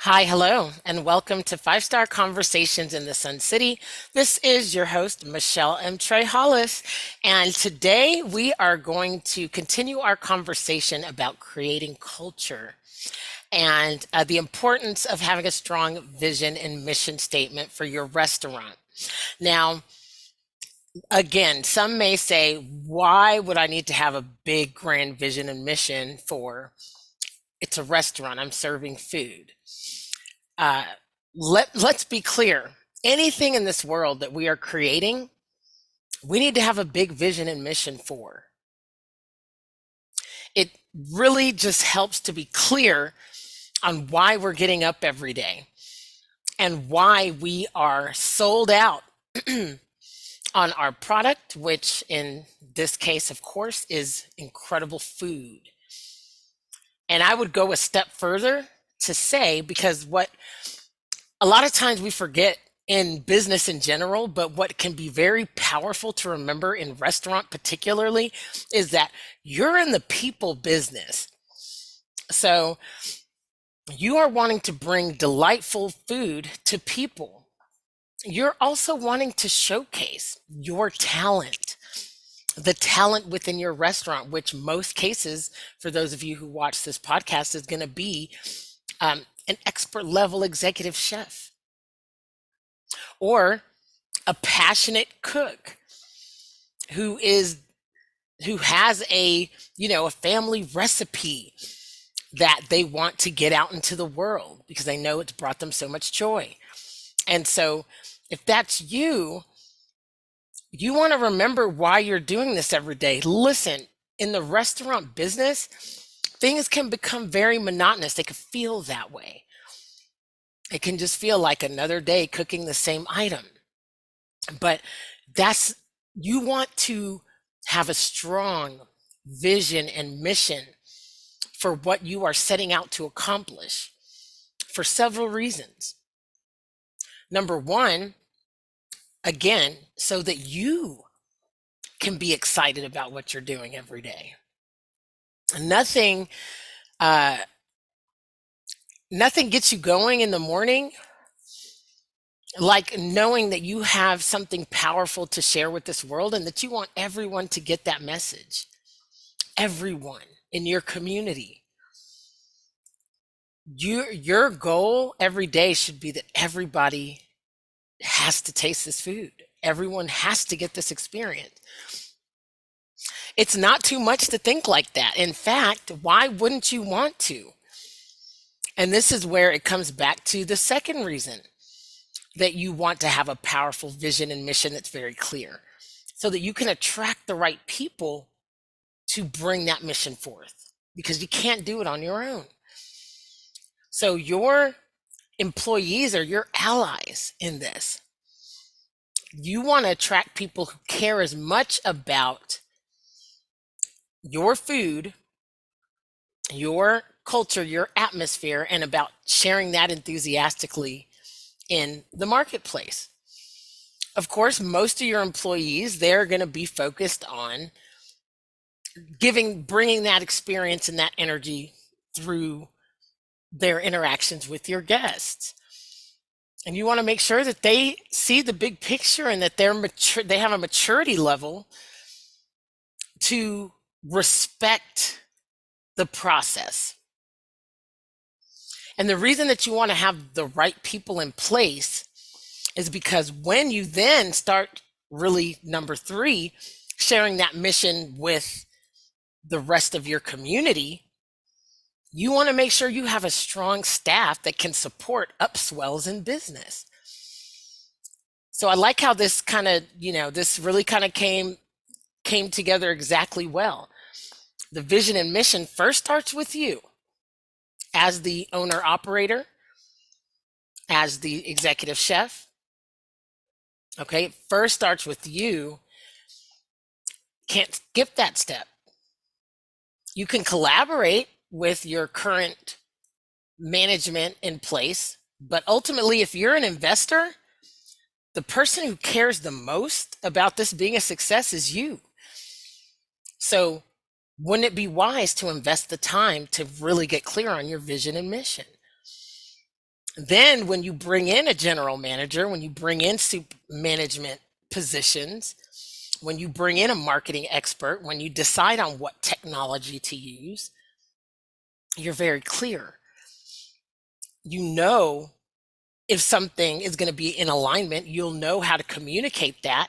Hi, hello, and welcome to Five Star Conversations in the Sun City. This is your host, Michelle Emtre Hollis, and today we are going to continue our conversation about creating culture and the importance of having a strong vision and mission statement for your restaurant. Now, again, some may say, why would I need to have a big grand vision and mission for it's a restaurant, I'm serving food? Uh, let's be clear. Anything in this world that we are creating, we need to have a big vision and mission for. It really just helps to be clear on why we're getting up every day and why we are sold out on our product, which in this case, of course, is incredible food. And I would go a step further to say, because what a lot of times we forget in business in general, but what can be very powerful to remember in restaurant particularly is that you're in the people business. So you are wanting to bring delightful food to people. You're also wanting to showcase your talent, the talent within your restaurant, which most cases, for those of you who watch this podcast, is going to be an expert level executive chef or a passionate cook who is who has a family recipe that they want to get out into the world because they know it's brought them so much joy. And so if that's you want to remember why you're doing this every day. Listen, in the restaurant business, things can become very monotonous. They can feel that way. It can just feel like another day cooking the same item. But that's you want to have a strong vision and mission for what you are setting out to accomplish for several reasons. Number one, again, so that you can be excited about what you're doing every day. Nothing, uh, nothing gets you going in the morning like knowing that you have something powerful to share with this world and that you want everyone to get that message. Everyone in your community. Your goal every day should be that everybody has to taste this food. Everyone has to get this experience. It's not too much to think like that. In fact, why wouldn't you want to? And this is where it comes back to the second reason that you want to have a powerful vision and mission that's very clear so that you can attract the right people to bring that mission forth because you can't do it on your own. So your employees are your allies in this. You want to attract people who care as much about your food, your culture, your atmosphere, and about sharing that enthusiastically in the marketplace. Of course, most of your employees, they're going to be focused on bringing that experience and that energy through their interactions with your guests. And you want to make sure that they see the big picture and that they have a maturity level to respect the process. And the reason that you want to have the right people in place is because when you then start really number three, sharing that mission with the rest of your community, you want to make sure you have a strong staff that can support upswells in business. So I like how this kind of, this really kind of came together exactly well. The vision and mission first starts with you as the owner operator, as the executive chef. Okay, it first starts with you. Can't skip that step. You can collaborate with your current management in place, but ultimately, if you're an investor, the person who cares the most about this being a success is you. So wouldn't it be wise to invest the time to really get clear on your vision and mission? Then when you bring in a general manager, when you bring in management positions, when you bring in a marketing expert, when you decide on what technology to use, you're very clear. You know if something is going to be in alignment, you'll know how to communicate that,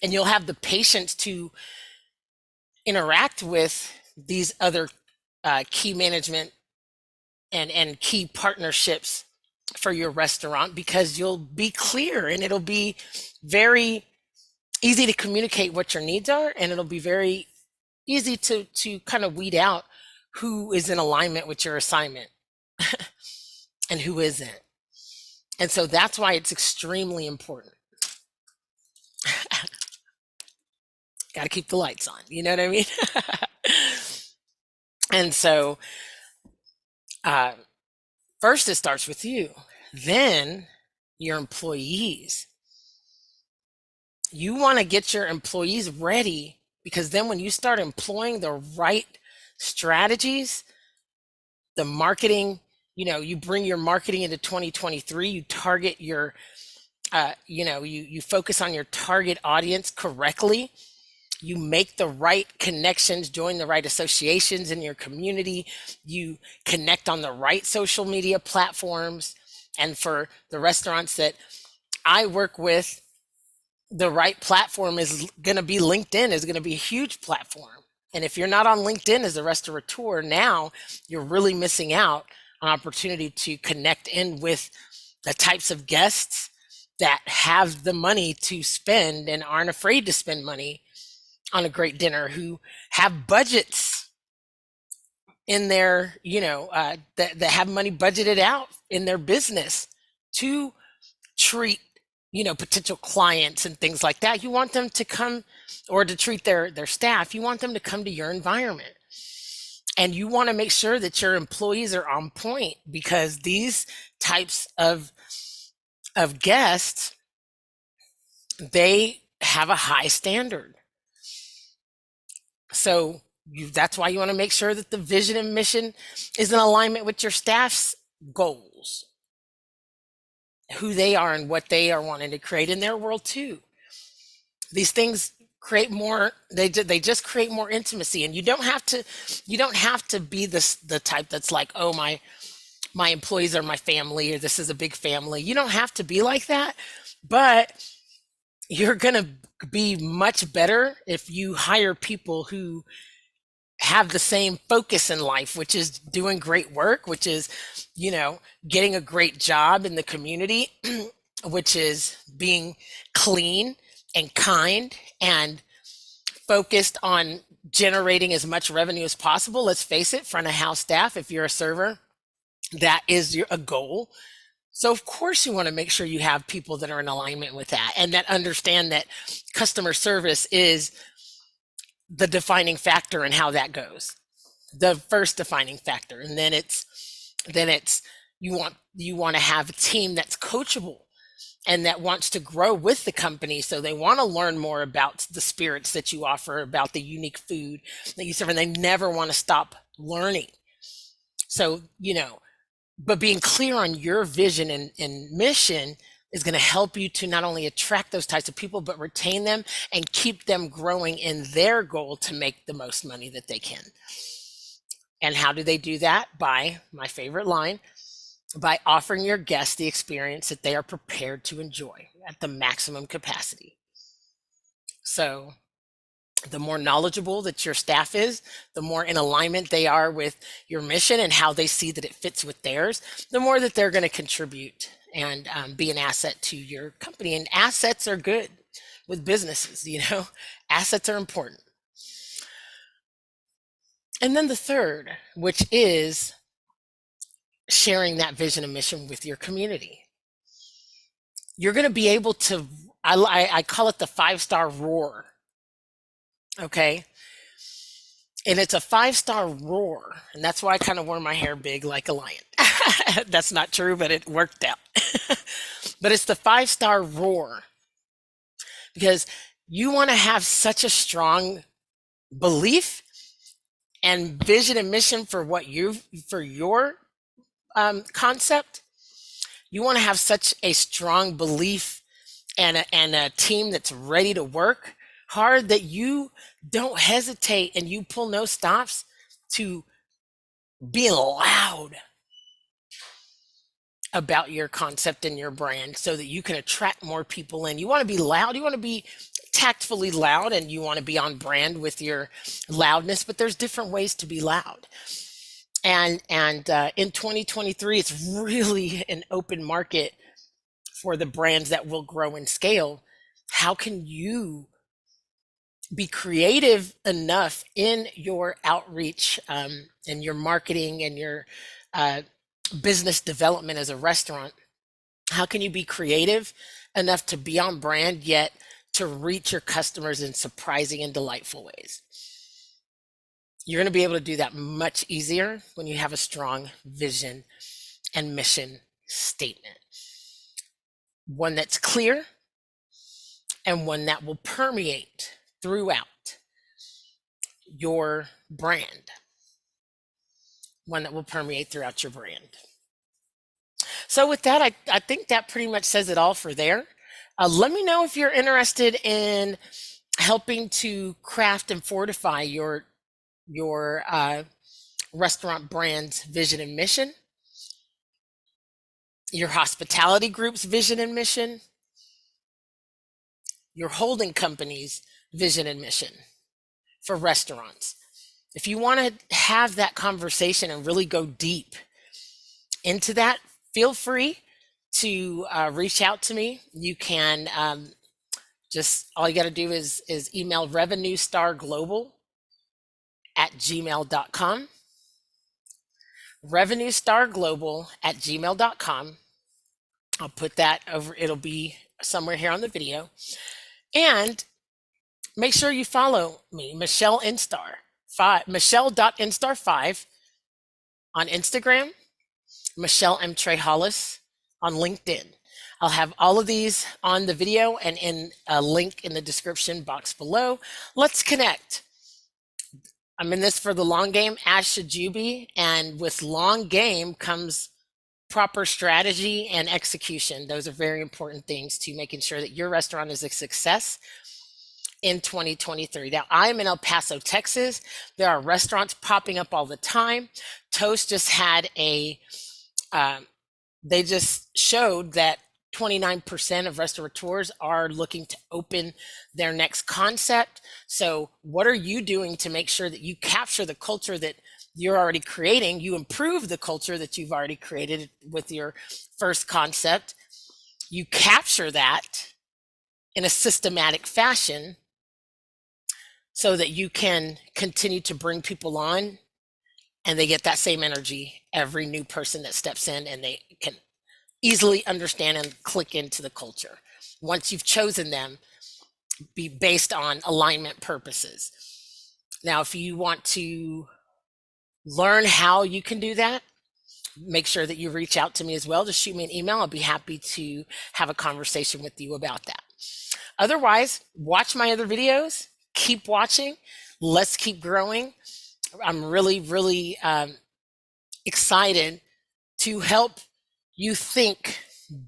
and you'll have the patience to interact with these other key management and key partnerships for your restaurant, because you'll be clear and it'll be very easy to communicate what your needs are, and it'll be very easy to kind of weed out who is in alignment with your assignment and who isn't. And so that's why it's extremely important. Got to keep the lights on, you know what I mean? And so uh, first it starts with you, then your employees. You want to get your employees ready, because then when you start employing the right strategies, the marketing, you bring your marketing into 2023, you target your, you focus on your target audience correctly. You make the right connections, join the right associations in your community. You connect on the right social media platforms. And for the restaurants that I work with, the right platform is going to be LinkedIn, is going to be a huge platform. And if you're not on LinkedIn as a restaurateur now, you're really missing out on opportunity to connect in with the types of guests that have the money to spend and aren't afraid to spend money on a great dinner, who have budgets in their, that have money budgeted out in their business to treat, potential clients and things like that. You want them to come, or to treat their staff. You want them to come to your environment. And you want to make sure that your employees are on point, because these types of guests, they have a high standard. So that's why you want to make sure that the vision and mission is in alignment with your staff's goals, who they are and what they are wanting to create in their world too. These things create more, they just create more intimacy. And you don't have to be the type that's like, oh, my employees are my family, or this is a big family. You don't have to be like that, but you're going to be much better if you hire people who have the same focus in life, which is doing great work, which is, getting a great job in the community, which is being clean and kind and focused on generating as much revenue as possible. Let's face it, front of house staff, if you're a server, that is a goal. So of course you want to make sure you have people that are in alignment with that, and that understand that customer service is the defining factor in how that goes. The first defining factor. And then it's you want to have a team that's coachable and that wants to grow with the company. So they want to learn more about the spirits that you offer, about the unique food that you serve, and they never want to stop learning. So, but being clear on your vision and mission is going to help you to not only attract those types of people, but retain them and keep them growing in their goal to make the most money that they can. And how do they do that? By my favorite line, by offering your guests the experience that they are prepared to enjoy at the maximum capacity. So the more knowledgeable that your staff is, the more in alignment they are with your mission and how they see that it fits with theirs, the more that they're going to contribute and be an asset to your company. And assets are good with businesses, assets are important. And then the third, which is sharing that vision and mission with your community. You're going to be able to, I call it the 5-star roar. Okay. And it's a 5-star roar. And that's why I kind of wore my hair big like a lion. That's not true, but it worked out. But it's the 5-star roar, because you want to have such a strong belief and vision and mission for your concept, You want to have such a strong belief and a team that's ready to work hard that you don't hesitate and you pull no stops to be loud about your concept and your brand so that you can attract more people in. You want to be loud, you want to be tactfully loud, and you want to be on brand with your loudness, but there's different ways to be loud. And in 2023, it's really an open market for the brands that will grow and scale. How can you be creative enough in your outreach and your marketing and your uh, business development as a restaurant? How can you be creative enough to be on brand yet to reach your customers in surprising and delightful ways? You're going to be able to do that much easier when you have a strong vision and mission statement. One that's clear and one that will permeate throughout your brand. One that will permeate throughout your brand. So with that, I think that pretty much says it all for there. Let me know if you're interested in helping to craft and fortify your restaurant brand's vision and mission, your hospitality group's vision and mission, your holding company's vision and mission for restaurants. If you want to have that conversation and really go deep into that, feel free to reach out to me. You can just, all you got to do is email revenuestarglobal@gmail.com. revenuestarglobal@gmail.com. I'll put that over, it'll be somewhere here on the video. And make sure you follow me, Michelle Instar, Michelle.instar5 on Instagram, Michelle Emtre Hollis on LinkedIn. I'll have all of these on the video and in a link in the description box below. Let's connect. I'm in this for the long game, as should you be. And with long game comes proper strategy and execution. Those are very important things to making sure that your restaurant is a success in 2023. Now, I'm in El Paso, Texas. There are restaurants popping up all the time. Toast just had they just showed that 29% of restaurateurs are looking to open their next concept. So what are you doing to make sure that you capture the culture that you're already creating? You improve the culture that you've already created with your first concept. You capture that in a systematic fashion so that you can continue to bring people on and they get that same energy every new person that steps in, and they can easily understand and click into the culture. Once you've chosen them, be based on alignment purposes. Now, if you want to learn how you can do that, make sure that you reach out to me as well. Just shoot me an email. I'll be happy to have a conversation with you about that. Otherwise, watch my other videos. Keep watching. Let's keep growing. I'm really, really excited to help you think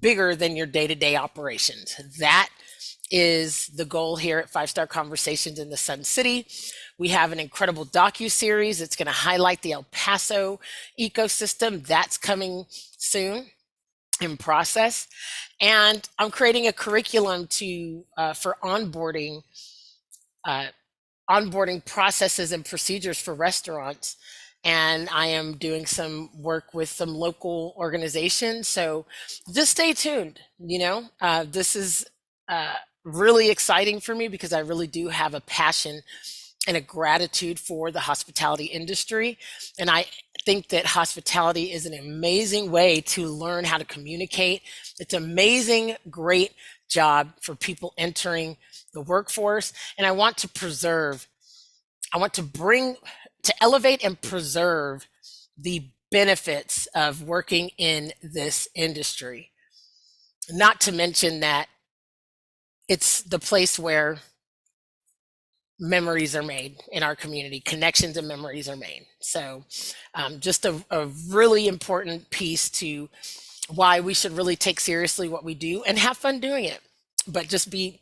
bigger than your day-to-day operations. That is the goal here at 5-Star Conversations in the Sun City. We have an incredible docu-series. It's going to highlight the El Paso ecosystem. That's coming soon, in process. And I'm creating a curriculum to for onboarding processes and procedures for restaurants. And I am doing some work with some local organizations. So just stay tuned. This is really exciting for me because I really do have a passion and a gratitude for the hospitality industry. And I think that hospitality is an amazing way to learn how to communicate. It's an amazing, great job for people entering the workforce. And I want to elevate and preserve the benefits of working in this industry. Not to mention that it's the place where memories are made in our community, connections and memories are made. So just a really important piece to why we should really take seriously what we do and have fun doing it, but just be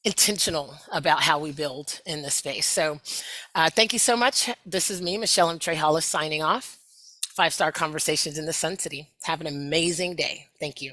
intentional about how we build in this space. So thank you so much. This is me, Michelle Emtre Hollis, signing off. 5-Star Conversations in the Sun City. Have an amazing day. Thank you.